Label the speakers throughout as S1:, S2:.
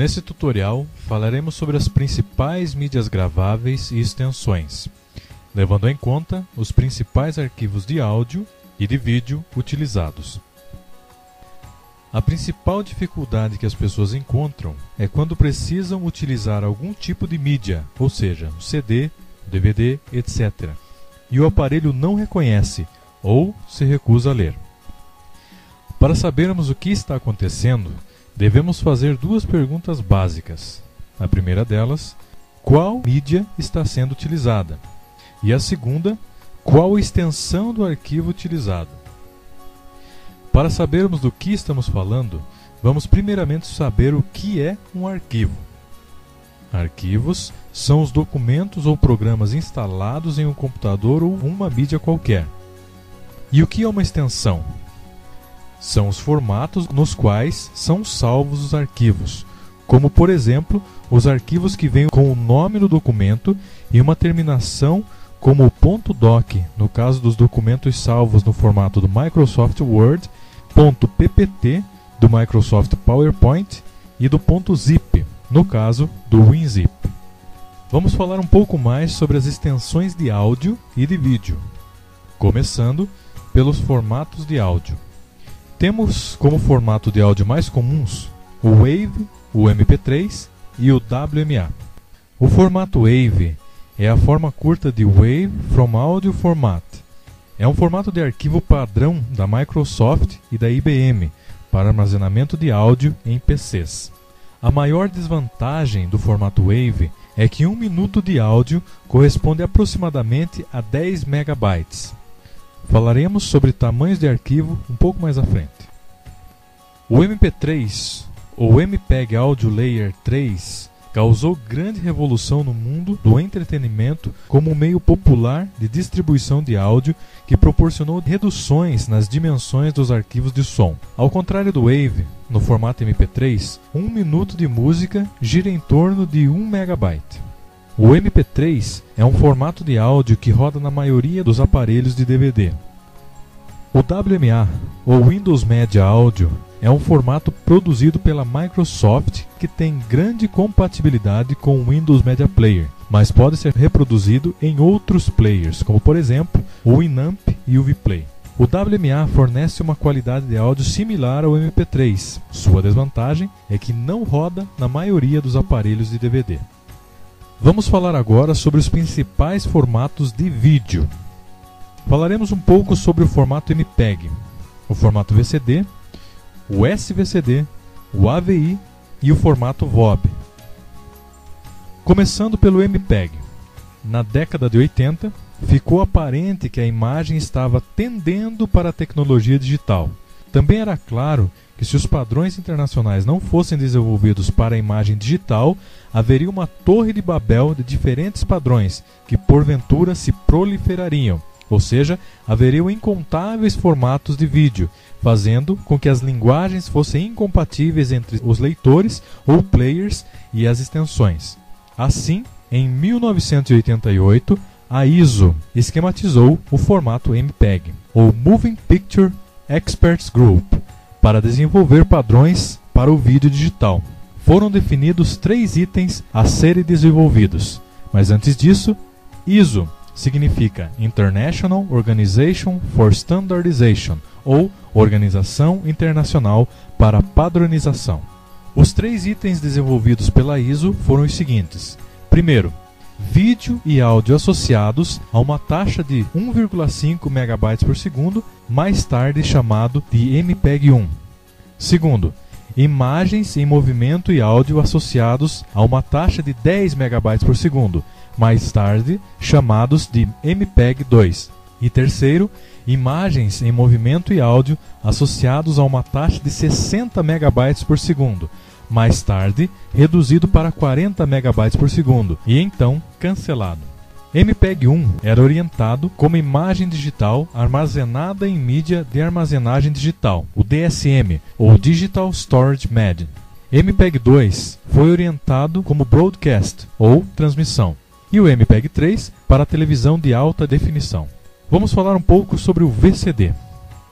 S1: Nesse tutorial, falaremos sobre as principais mídias graváveis e extensões, levando em conta os principais arquivos de áudio e de vídeo utilizados. A principal dificuldade que as pessoas encontram é quando precisam utilizar algum tipo de mídia, ou seja, um CD, DVD, etc., e o aparelho não reconhece ou se recusa a ler. Para sabermos o que está acontecendo, devemos fazer duas perguntas básicas. A primeira delas, qual mídia está sendo utilizada? E a segunda, qual a extensão do arquivo utilizado? Para sabermos do que estamos falando, vamos primeiramente saber o que é um arquivo. Arquivos são os documentos ou programas instalados em um computador ou uma mídia qualquer. E o que é uma extensão? São os formatos nos quais são salvos os arquivos, como por exemplo, os arquivos que vêm com o nome do documento e uma terminação como o .doc, no caso dos documentos salvos no formato do Microsoft Word, .ppt do Microsoft PowerPoint e do .zip, no caso do WinZip. Vamos falar um pouco mais sobre as extensões de áudio e de vídeo, começando pelos formatos de áudio. Temos como formato de áudio mais comuns o WAV, o MP3 e o WMA. O formato WAV é a forma curta de Wave from Audio Format. É um formato de arquivo padrão da Microsoft e da IBM para armazenamento de áudio em PCs. A maior desvantagem do formato WAV é que 1 minuto de áudio corresponde aproximadamente a 10 megabytes. Falaremos sobre tamanhos de arquivo um pouco mais à frente. O MP3, ou MPEG Audio Layer 3, causou grande revolução no mundo do entretenimento como um meio popular de distribuição de áudio que proporcionou reduções nas dimensões dos arquivos de som. Ao contrário do WAV, no formato MP3, 1 minuto de música gira em torno de 1 megabyte. O MP3 é um formato de áudio que roda na maioria dos aparelhos de DVD. O WMA, ou Windows Media Audio, é um formato produzido pela Microsoft que tem grande compatibilidade com o Windows Media Player, mas pode ser reproduzido em outros players, como por exemplo o Winamp e o Vplay. O WMA fornece uma qualidade de áudio similar ao MP3. Sua desvantagem é que não roda na maioria dos aparelhos de DVD. Vamos falar agora sobre os principais formatos de vídeo. Falaremos um pouco sobre o formato MPEG, o formato VCD, o SVCD, o AVI e o formato VOB. Começando pelo MPEG. Na década de 80, ficou aparente que a imagem estava tendendo para a tecnologia digital. Também era claro que se os padrões internacionais não fossem desenvolvidos para a imagem digital, haveria uma torre de Babel de diferentes padrões que porventura se proliferariam, ou seja, haveriam incontáveis formatos de vídeo, fazendo com que as linguagens fossem incompatíveis entre os leitores ou players e as extensões. Assim, em 1988, a ISO esquematizou o formato MPEG, ou Moving Picture Experts Group, para desenvolver padrões para o vídeo digital. Foram definidos 3 itens a serem desenvolvidos, mas antes disso, ISO significa International Organization for Standardization, ou Organização Internacional para Padronização. Os 3 itens desenvolvidos pela ISO foram os seguintes. Primeiro, vídeo e áudio associados a uma taxa de 1,5 MB por segundo, mais tarde chamado de MPEG-1. Segundo, imagens em movimento e áudio associados a uma taxa de 10 MB por segundo, mais tarde chamados de MPEG-2. E terceiro, imagens em movimento e áudio associados a uma taxa de 60 MB por segundo, mais tarde reduzido para 40 MB por segundo e então cancelado. MPEG-1 era orientado como imagem digital armazenada em mídia de armazenagem digital, o DSM, ou Digital Storage Medium. MPEG-2 foi orientado como broadcast, ou transmissão, e o MPEG-3 para televisão de alta definição. Vamos falar um pouco sobre o VCD.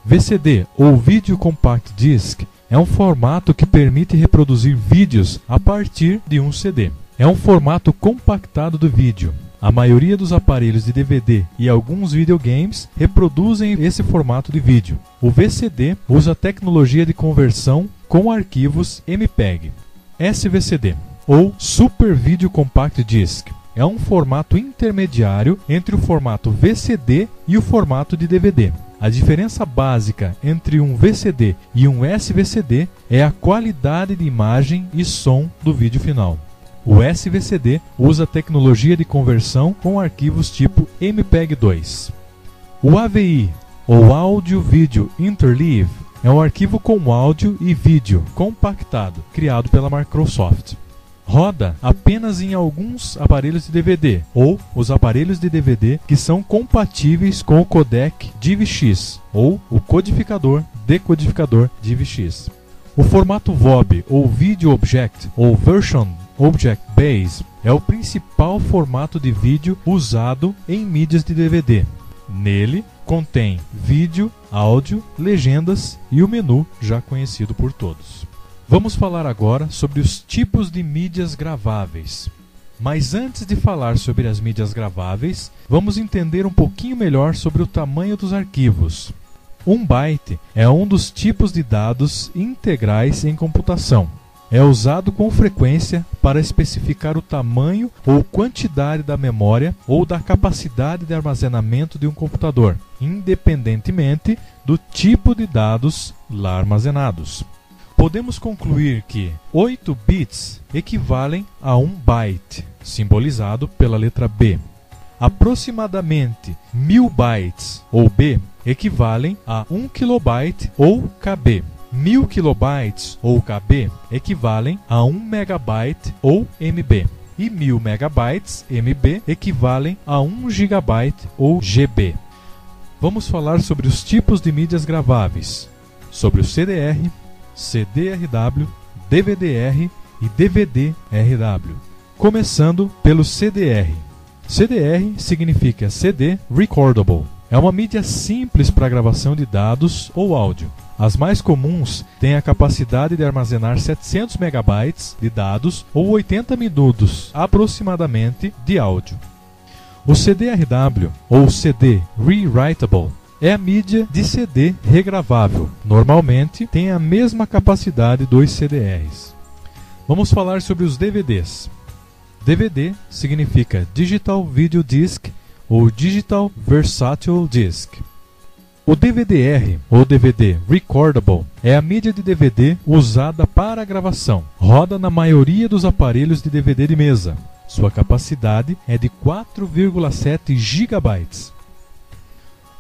S1: VCD, ou Video Compact Disc, é um formato que permite reproduzir vídeos a partir de um CD. É um formato compactado do vídeo. A maioria dos aparelhos de DVD e alguns videogames reproduzem esse formato de vídeo. O VCD usa a tecnologia de conversão com arquivos MPEG. SVCD, ou Super Video Compact Disc, é um formato intermediário entre o formato VCD e o formato de DVD. A diferença básica entre um VCD e um SVCD é a qualidade de imagem e som do vídeo final. O SVCD usa a tecnologia de conversão com arquivos tipo MPEG-2. O AVI, ou Audio Video Interleave, é um arquivo com áudio e vídeo compactado, criado pela Microsoft. Roda apenas em alguns aparelhos de DVD, ou os aparelhos de DVD que são compatíveis com o codec DivX, ou o codificador-decodificador DivX. O formato VOB, ou Video Object, ou Version Object Base, é o principal formato de vídeo usado em mídias de DVD. Nele contém vídeo, áudio, legendas e o menu já conhecido por todos. Vamos falar agora sobre os tipos de mídias graváveis. Mas antes de falar sobre as mídias graváveis, vamos entender um pouquinho melhor sobre o tamanho dos arquivos. 1 byte é um dos tipos de dados integrais em computação. É usado com frequência para especificar o tamanho ou quantidade da memória ou da capacidade de armazenamento de um computador, independentemente do tipo de dados lá armazenados. Podemos concluir que 8 bits equivalem a 1 byte, simbolizado pela letra B. Aproximadamente 1000 bytes, ou B, equivalem a 1 kilobyte ou KB. 1000 kilobytes ou KB equivalem a 1 megabyte ou MB. E 1000 megabytes MB equivalem a 1 gigabyte ou GB. Vamos falar sobre os tipos de mídias graváveis, sobre o CDR, CDRW, DVD-R e DVD-RW. Começando pelo CDR. CDR significa CD Recordable. É uma mídia simples para gravação de dados ou áudio. As mais comuns têm a capacidade de armazenar 700 MB de dados ou 80 minutos, aproximadamente, de áudio. O CDRW, ou CD Rewritable, é a mídia de CD regravável. Normalmente tem a mesma capacidade dos CDRs. Vamos falar sobre os DVDs. DVD significa Digital Video Disc ou Digital Versatile Disc. O DVD-R, ou DVD Recordable, é a mídia de DVD usada para a gravação. Roda na maioria dos aparelhos de DVD de mesa. Sua capacidade é de 4,7 GB.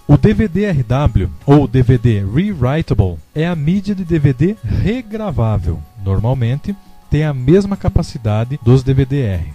S1: O DVD-RW, ou DVD Rewritable, é a mídia de DVD regravável. Normalmente, tem a mesma capacidade dos DVD-R.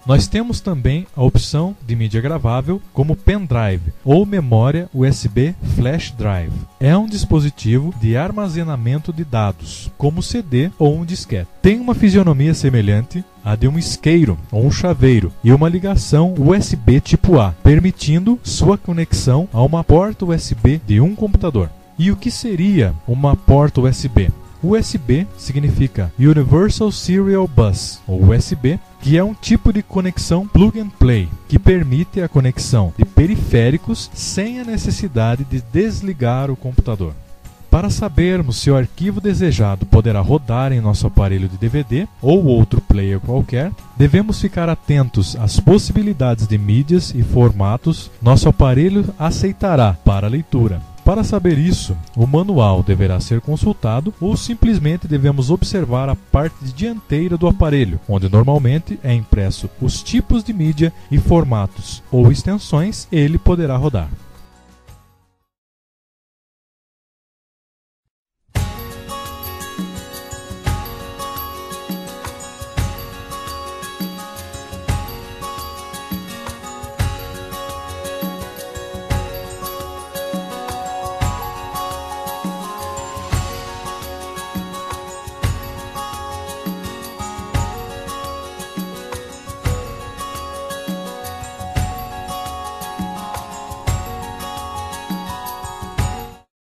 S1: Nós temos também a opção de mídia gravável como pendrive ou memória USB flash drive. É um dispositivo de armazenamento de dados, como CD ou um disquete. Tem uma fisionomia semelhante à de um isqueiro ou um chaveiro e uma ligação USB tipo A, permitindo sua conexão a uma porta USB de um computador. E o que seria uma porta USB? USB significa Universal Serial Bus, ou USB, que é um tipo de conexão plug and play, que permite a conexão de periféricos sem a necessidade de desligar o computador. Para sabermos se o arquivo desejado poderá rodar em nosso aparelho de DVD ou outro player qualquer, devemos ficar atentos às possibilidades de mídias e formatos nosso aparelho aceitará para leitura. Para saber isso, o manual deverá ser consultado ou simplesmente devemos observar a parte dianteira do aparelho, onde normalmente é impresso os tipos de mídia e formatos ou extensões ele poderá rodar.